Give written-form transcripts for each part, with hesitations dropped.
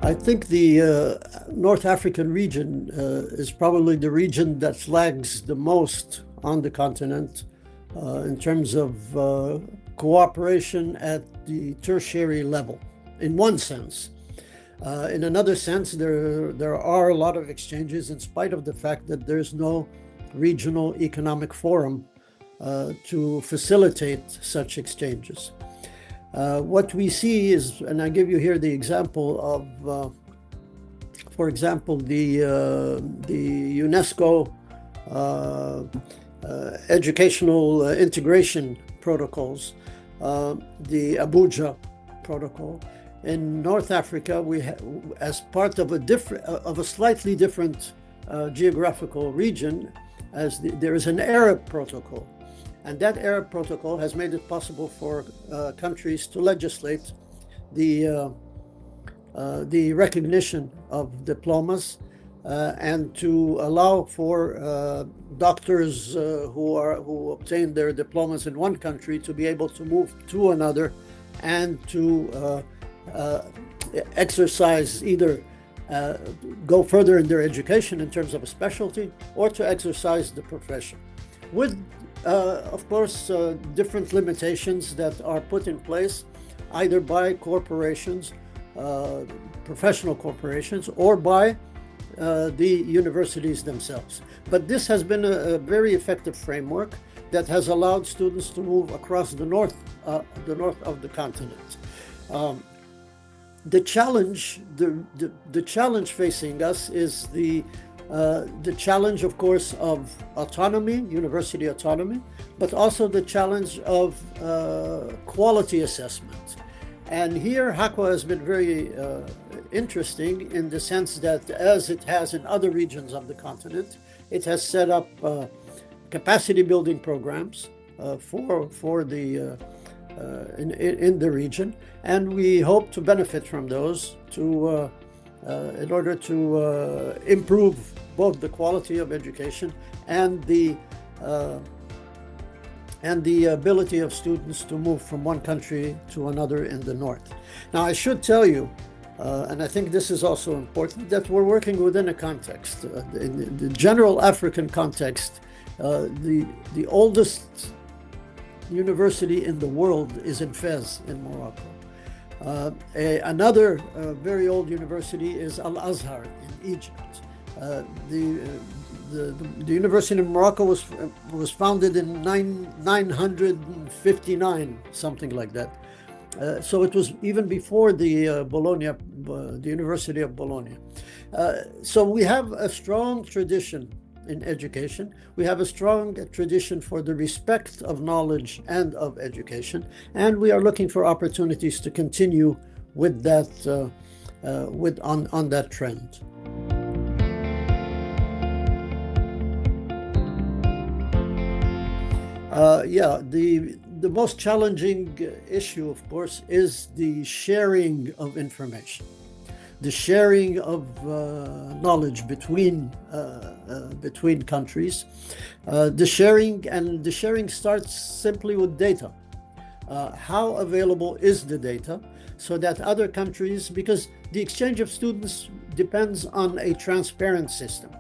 I think the North African region is probably the region that lags the most on the continent in terms of cooperation at the tertiary level, in one sense. In another sense, there are a lot of exchanges in spite of the fact that there's no regional economic forum to facilitate such exchanges. What we see is, and I give you here the example of, for example, the UNESCO educational integration protocols, the Abuja protocol. In North Africa, as part of a slightly different geographical region, there is an Arab protocol. And that Arab protocol has made it possible for countries to legislate the recognition of diplomas and to allow for doctors who obtain their diplomas in one country to be able to move to another and to exercise either go further in their education in terms of a specialty or to exercise the profession. With of course, different limitations that are put in place either by corporations, professional corporations, or by the universities themselves. But this has been a very effective framework that has allowed students to move across the north of the continent. The challenge facing us is the challenge, of course, of autonomy, university autonomy, but also the challenge of quality assessment. And here, HAQA has been very interesting in the sense that, as it has in other regions of the continent, it has set up capacity building programs for the in the region, and we hope to benefit from those in order to improve both the quality of education and the ability of students to move from one country to another in the north. Now, I should tell you, and I think this is also important, that we're working within a context. In the general African context, the oldest university in the world is in Fez in Morocco. Another very old university is Al-Azhar in Egypt. The university in Morocco was founded in 959, something like that. So it was even before the the University of Bologna. So we have a strong tradition in education. We have a strong tradition for the respect of knowledge and of education, and we are looking for opportunities to continue with that, on that trend. The most challenging issue, of course, is the sharing of information, the sharing of knowledge between countries. The sharing starts simply with data. How available is the data so that other countries, because the exchange of students depends on a transparent system.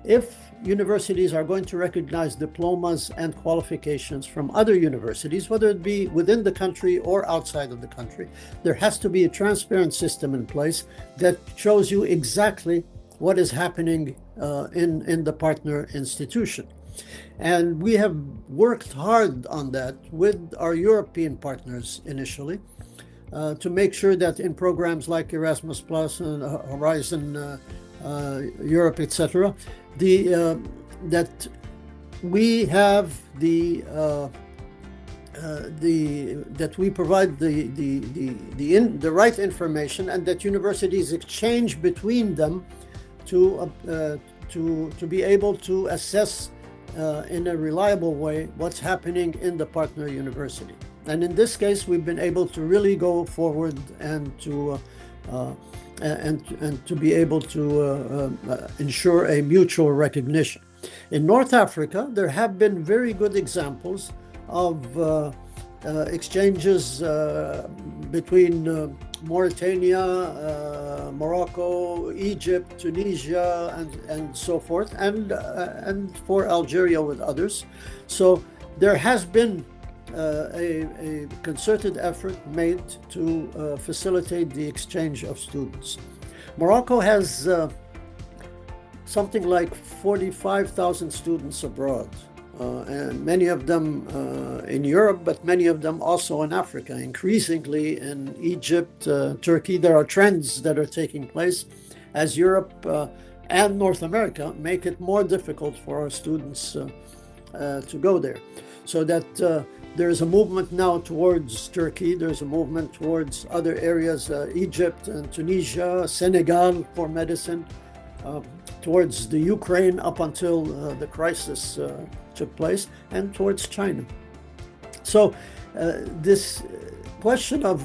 If universities are going to recognize diplomas and qualifications from other universities, whether it be within the country or outside of the country, there has to be a transparent system in place that shows you exactly what is happening in the partner institution. And we have worked hard on that with our European partners initially to make sure that in programs like Erasmus Plus and Horizon Europe, etc., that we have that we provide the right information, and that universities exchange between them to be able to assess in a reliable way what's happening in the partner university. And in this case, we've been able to really go forward and to be able to ensure a mutual recognition. In North Africa, there have been very good examples of exchanges between Mauritania, Morocco, Egypt, Tunisia, and so forth, and for Algeria with others. So there has been a concerted effort made to facilitate the exchange of students. Morocco has something like 45,000 students abroad, and many of them in Europe, but many of them also in Africa, increasingly in Egypt, Turkey. There are trends that are taking place as Europe and North America make it more difficult for our students to go there. So that there is a movement now towards Turkey, there's a movement towards other areas, Egypt and Tunisia, Senegal for medicine, towards the Ukraine up until the crisis took place, and towards China. So this question of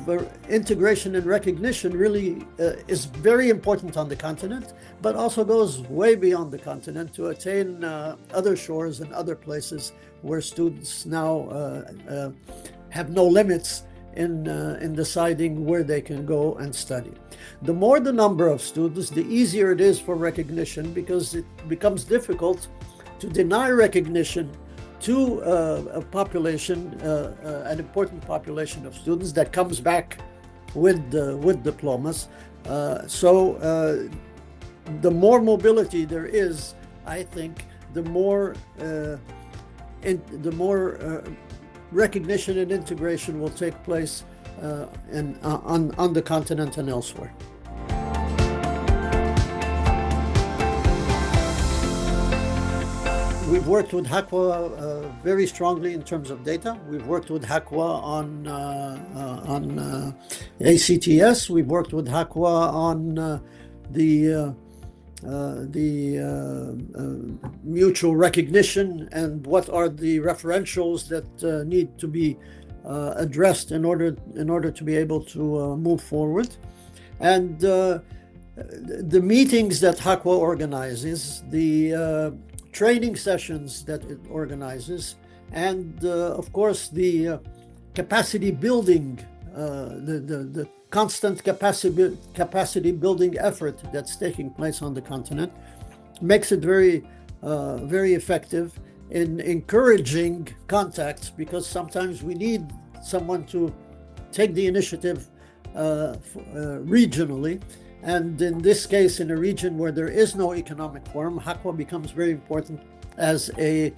integration and recognition really is very important on the continent, but also goes way beyond the continent to attain other shores and other places where students now have no limits in deciding where they can go and study. The more the number of students, the easier it is for recognition, because it becomes difficult to deny recognition to a population, an important population of students that comes back with diplomas. So the more mobility there is, I think, the more recognition and integration will take place on the continent and elsewhere. We've worked with HAQUA very strongly in terms of data. We've worked with HAQUA on ACTS. We've worked with HAQUA on the mutual recognition and what are the referentials that need to be addressed in order to be able to move forward. And the meetings that HAQUA organizes, the training sessions that it organizes, and of course the capacity building, the constant capacity building effort that's taking place on the continent makes it very effective in encouraging contacts, because sometimes we need someone to take the initiative regionally. And in this case, in a region where there is no economic forum, HAQUA becomes very important as an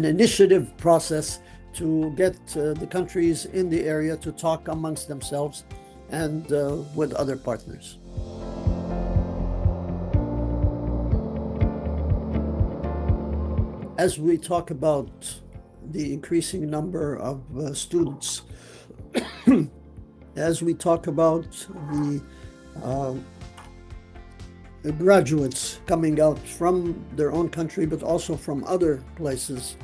initiative process to get the countries in the area to talk amongst themselves and with other partners. As we talk about the increasing number of students, as we talk about the graduates coming out from their own country, but also from other places,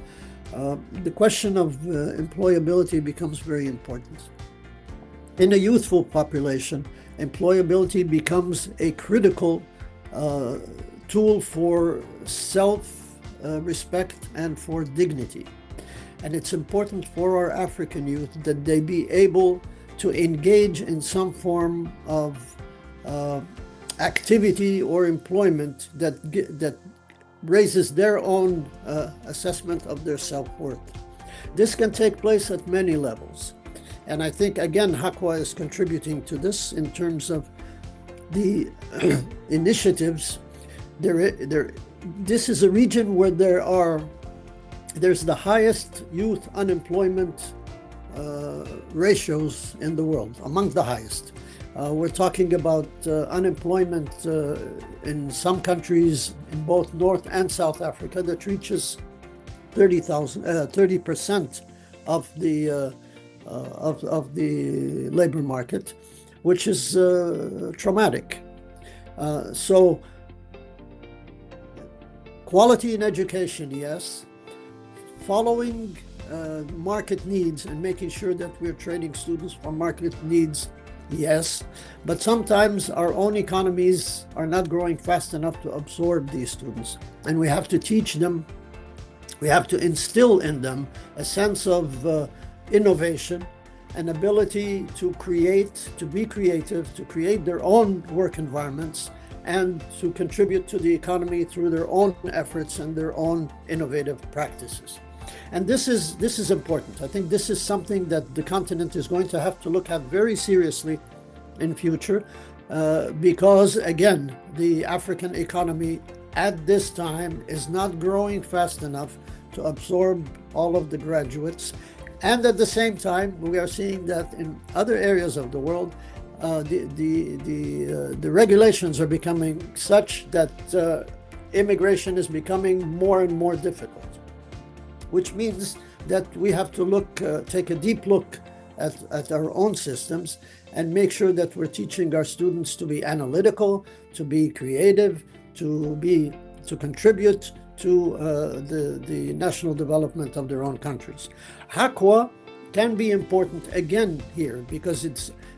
the question of employability becomes very important. In a youthful population, employability becomes a critical tool for self-respect and for dignity. And it's important for our African youth that they be able to engage in some form of activity or employment that raises their own assessment of their self-worth. This can take place at many levels. And I think, again, HAQUA is contributing to this in terms of the initiatives. This is a region where there's the highest youth unemployment ratios in the world, among the highest. We're talking about unemployment in some countries in both North and South Africa that reaches 30% of the labor market, which is traumatic. So quality in education, yes. Following market needs and making sure that we're training students for market needs, yes, but sometimes our own economies are not growing fast enough to absorb these students, and we have to teach them We have to instill in them a sense of innovation, an ability to create, to be creative, to create their own work environments, and to contribute to the economy through their own efforts and their own innovative practices. And this is important. I think this is something that the continent is going to have to look at very seriously in future, because again, the African economy at this time is not growing fast enough to absorb all of the graduates. And at the same time, we are seeing that in other areas of the world, the regulations are becoming such that immigration is becoming more and more difficult, which means that we have to take a deep look at our own systems and make sure that we're teaching our students to be analytical, to be creative, to contribute to the national development of their own countries. Hakwa can be important again here because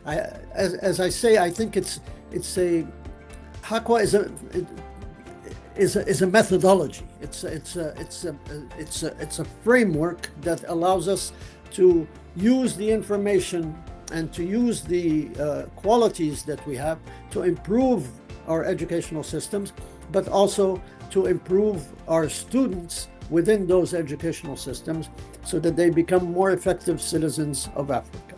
as I say, I think Hakwa is a methodology. It's a framework that allows us to use the information and to use the qualities that we have to improve our educational systems, but also to improve our students within those educational systems so that they become more effective citizens of Africa.